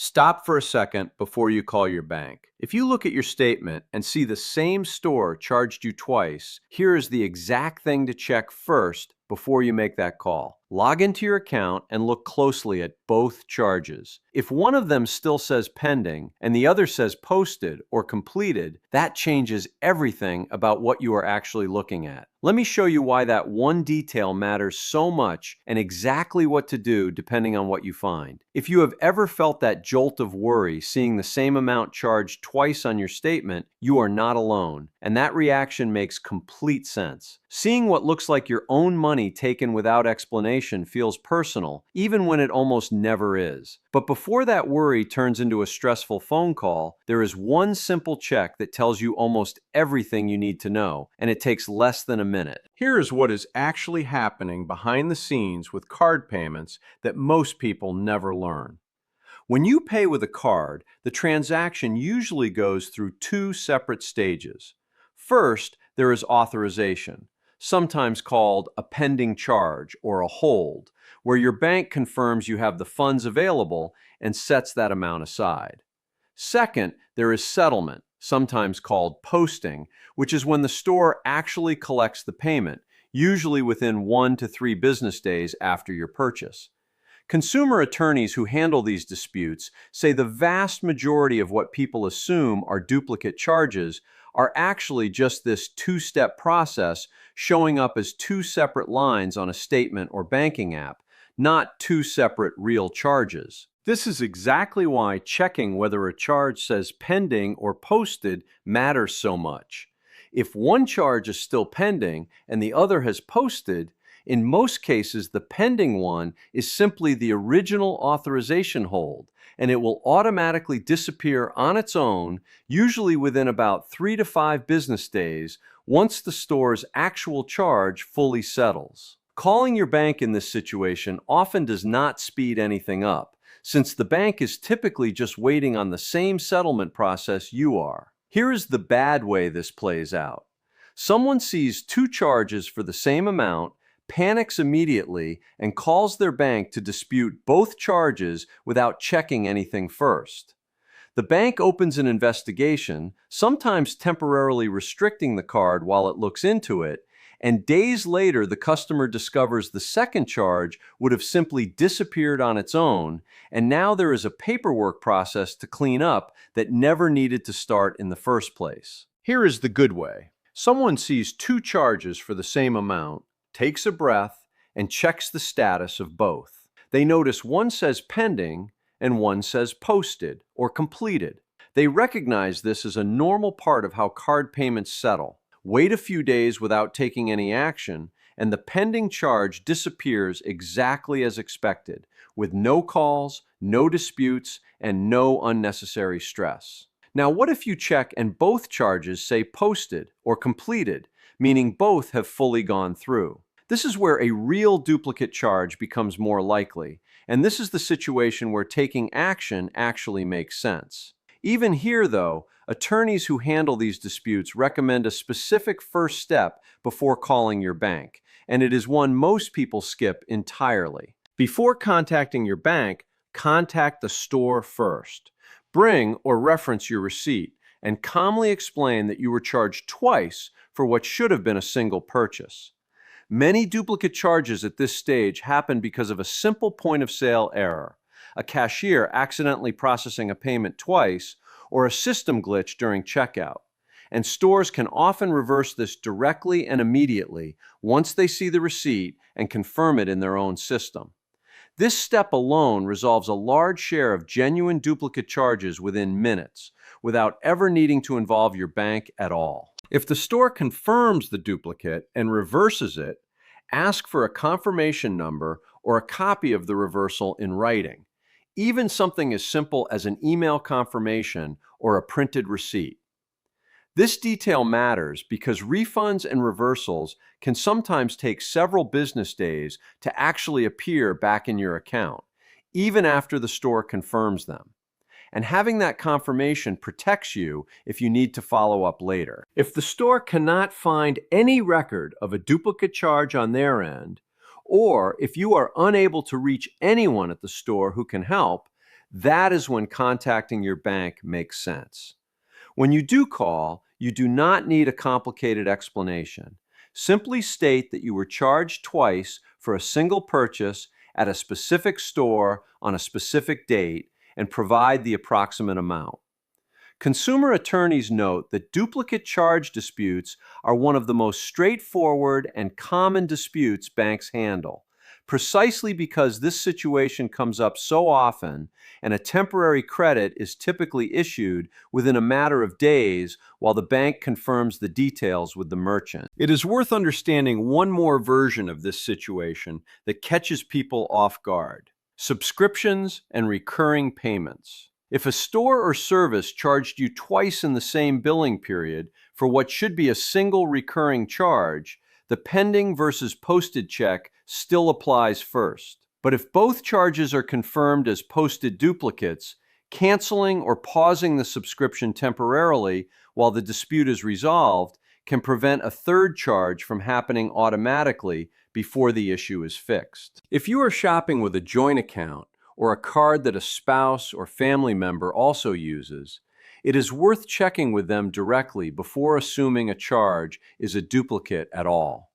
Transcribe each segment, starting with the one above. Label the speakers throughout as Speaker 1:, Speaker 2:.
Speaker 1: Stop for a second before you call your bank. If you look at your statement and see the same store charged you twice, here is the exact thing to check first before you make that call. Log into your account and look closely at both charges. If one of them still says pending and the other says posted or completed, that changes everything about what you are actually looking at. Let me show you why that one detail matters so much and exactly what to do depending on what you find. If you have ever felt that jolt of worry seeing the same amount charged twice on your statement, you are not alone, and that reaction makes complete sense. Seeing what looks like your own money taken without explanation feels personal, even when it almost never is. But before that worry turns into a stressful phone call, there is one simple check that tells you almost everything you need to know, and it takes less than a minute. Here is what is actually happening behind the scenes with card payments that most people never learn. When you pay with a card, the transaction usually goes through two separate stages. First, there is authorization, sometimes called a pending charge or a hold, where your bank confirms you have the funds available and sets that amount aside. Second, there is settlement, sometimes called posting, which is when the store actually collects the payment, usually within 1 to 3 business days after your purchase. Consumer attorneys who handle these disputes say the vast majority of what people assume are duplicate charges are actually just this two-step process showing up as two separate lines on a statement or banking app, not two separate real charges. This is exactly why checking whether a charge says pending or posted matters so much. If one charge is still pending and the other has posted, in most cases, the pending one is simply the original authorization hold, and it will automatically disappear on its own, usually within about 3 to 5 business days, once the store's actual charge fully settles. Calling your bank in this situation often does not speed anything up, since the bank is typically just waiting on the same settlement process you are. Here is the bad way this plays out. Someone sees two charges for the same amount, panics immediately, and calls their bank to dispute both charges without checking anything first. The bank opens an investigation, sometimes temporarily restricting the card while it looks into it, and days later the customer discovers the second charge would have simply disappeared on its own, and now there is a paperwork process to clean up that never needed to start in the first place. Here is the good way. Someone sees two charges for the same amount, takes a breath, and checks the status of both. They notice one says pending and one says posted or completed. They recognize this as a normal part of how card payments settle. Wait a few days without taking any action, and the pending charge disappears exactly as expected, with no calls, no disputes, and no unnecessary stress. Now, what if you check and both charges say posted or completed, meaning both have fully gone through? This is where a real duplicate charge becomes more likely, and this is the situation where taking action actually makes sense. Even here, though, attorneys who handle these disputes recommend a specific first step before calling your bank, and it is one most people skip entirely. Before contacting your bank, contact the store first. Bring or reference your receipt and calmly explain that you were charged twice for what should have been a single purchase. Many duplicate charges at this stage happen because of a simple point-of-sale error, a cashier accidentally processing a payment twice, or a system glitch during checkout. And stores can often reverse this directly and immediately once they see the receipt and confirm it in their own system. This step alone resolves a large share of genuine duplicate charges within minutes, without ever needing to involve your bank at all. If the store confirms the duplicate and reverses it, ask for a confirmation number or a copy of the reversal in writing, even something as simple as an email confirmation or a printed receipt. This detail matters because refunds and reversals can sometimes take several business days to actually appear back in your account, even after the store confirms them. And having that confirmation protects you if you need to follow up later. If the store cannot find any record of a duplicate charge on their end, or if you are unable to reach anyone at the store who can help, That is when contacting your bank makes sense. When you do call, you do not need a complicated explanation. Simply state that you were charged twice for a single purchase at a specific store on a specific date and provide the approximate amount. Consumer attorneys note that duplicate charge disputes are one of the most straightforward and common disputes banks handle, precisely because this situation comes up so often and a temporary credit is typically issued within a matter of days while the bank confirms the details with the merchant. It is worth understanding one more version of this situation that catches people off guard: subscriptions and recurring payments. If a store or service charged you twice in the same billing period for what should be a single recurring charge, the pending versus posted check still applies first. But if both charges are confirmed as posted duplicates, canceling or pausing the subscription temporarily while the dispute is resolved can prevent a third charge from happening automatically before the issue is fixed. If you are shopping with a joint account, or a card that a spouse or family member also uses, it is worth checking with them directly before assuming a charge is a duplicate at all.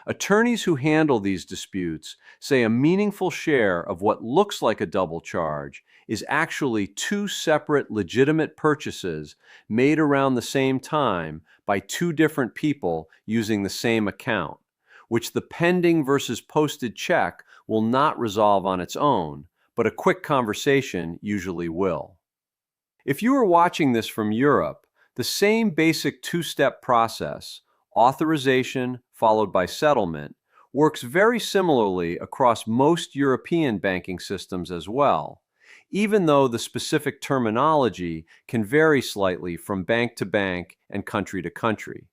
Speaker 1: Attorneys who handle these disputes say a meaningful share of what looks like a double charge is actually two separate legitimate purchases made around the same time by two different people using the same account, which the pending versus posted check will not resolve on its own, but a quick conversation usually will. If you are watching this from Europe, the same basic two-step process, authorization followed by settlement, works very similarly across most European banking systems as well, even though the specific terminology can vary slightly from bank to bank and country to country.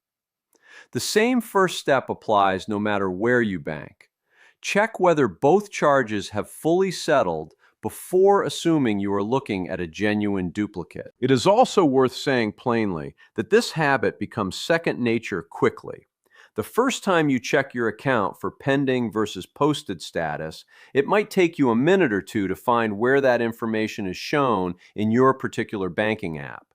Speaker 1: The same first step applies no matter where you bank. Check whether both charges have fully settled before assuming you are looking at a genuine duplicate. It is also worth saying plainly that this habit becomes second nature quickly. The first time you check your account for pending versus posted status, it might take you a minute or two to find where that information is shown in your particular banking app.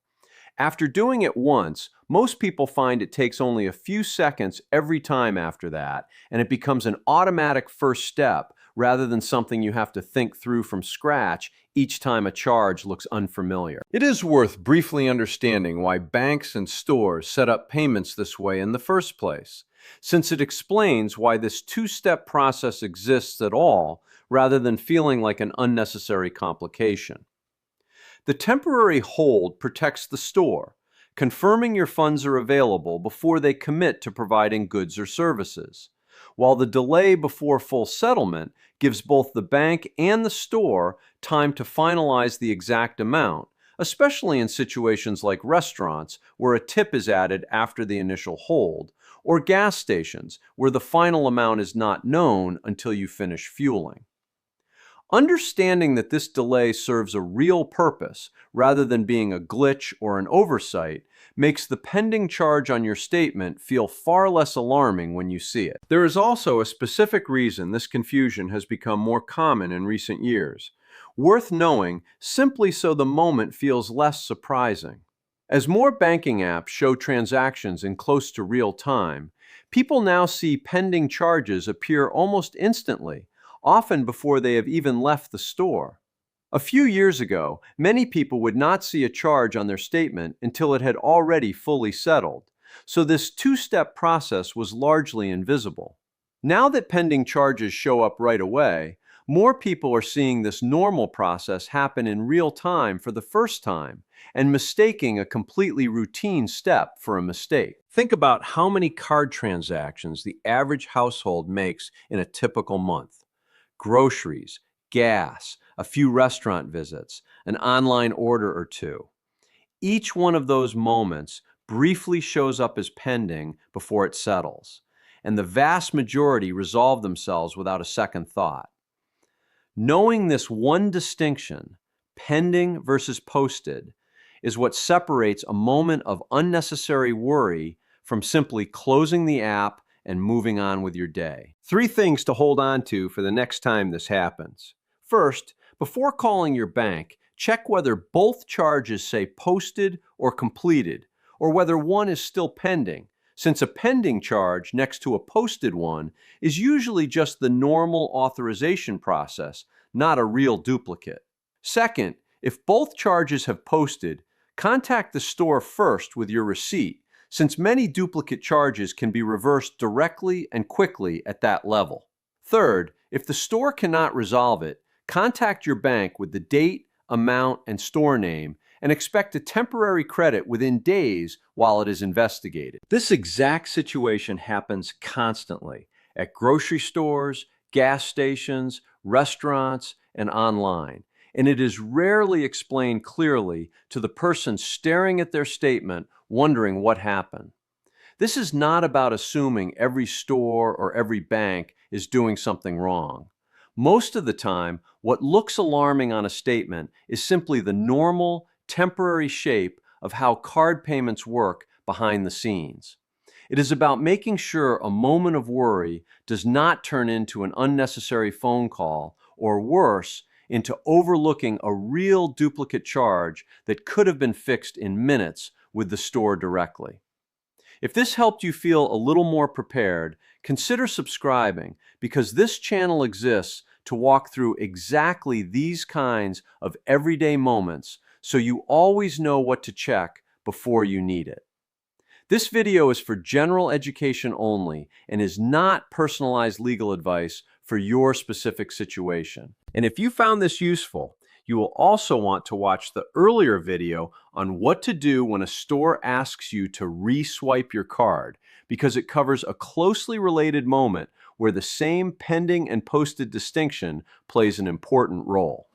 Speaker 1: After doing it once, most people find it takes only a few seconds every time after that, and it becomes an automatic first step rather than something you have to think through from scratch each time a charge looks unfamiliar. It is worth briefly understanding why banks and stores set up payments this way in the first place, since it explains why this two-step process exists at all rather than feeling like an unnecessary complication. The temporary hold protects the store, confirming your funds are available before they commit to providing goods or services, while the delay before full settlement gives both the bank and the store time to finalize the exact amount, especially in situations like restaurants where a tip is added after the initial hold, or gas stations where the final amount is not known until you finish fueling. Understanding that this delay serves a real purpose rather than being a glitch or an oversight makes the pending charge on your statement feel far less alarming when you see it. There is also a specific reason this confusion has become more common in recent years, worth knowing simply so the moment feels less surprising. As more banking apps show transactions in close to real time, people now see pending charges appear almost instantly, often before they have even left the store. A few years ago, many people would not see a charge on their statement until it had already fully settled, so this two-step process was largely invisible. Now that pending charges show up right away, more people are seeing this normal process happen in real time for the first time and mistaking a completely routine step for a mistake. Think about how many card transactions the average household makes in a typical month. Groceries, gas, a few restaurant visits, an online order or two. Each one of those moments briefly shows up as pending before it settles, and the vast majority resolve themselves without a second thought. Knowing this one distinction, pending versus posted, is what separates a moment of unnecessary worry from simply closing the app and moving on with your day. 3 things to hold on to for the next time this happens. First, Before calling your bank, check whether both charges say posted or completed, or whether one is still pending, since a pending charge next to a posted one is usually just the normal authorization process, not a real duplicate. Second, if both charges have posted, contact the store first with your receipt, since many duplicate charges can be reversed directly and quickly at that level. Third, if the store cannot resolve it, contact your bank with the date, amount, and store name and expect a temporary credit within days while it is investigated. This exact situation happens constantly at grocery stores, gas stations, restaurants, and online, and it is rarely explained clearly to the person staring at their statement wondering what happened. This is not about assuming every store or every bank is doing something wrong. Most of the time, what looks alarming on a statement is simply the normal, temporary shape of how card payments work behind the scenes. It is about making sure a moment of worry does not turn into an unnecessary phone call, or worse, into overlooking a real duplicate charge that could have been fixed in minutes with the store directly. If this helped you feel a little more prepared, consider subscribing, because this channel exists to walk through exactly these kinds of everyday moments so you always know what to check before you need it. This video is for general education only and is not personalized legal advice for your specific situation. And if you found this useful, you will also want to watch the earlier video on what to do when a store asks you to re-swipe your card, because it covers a closely related moment where the same pending and posted distinction plays an important role.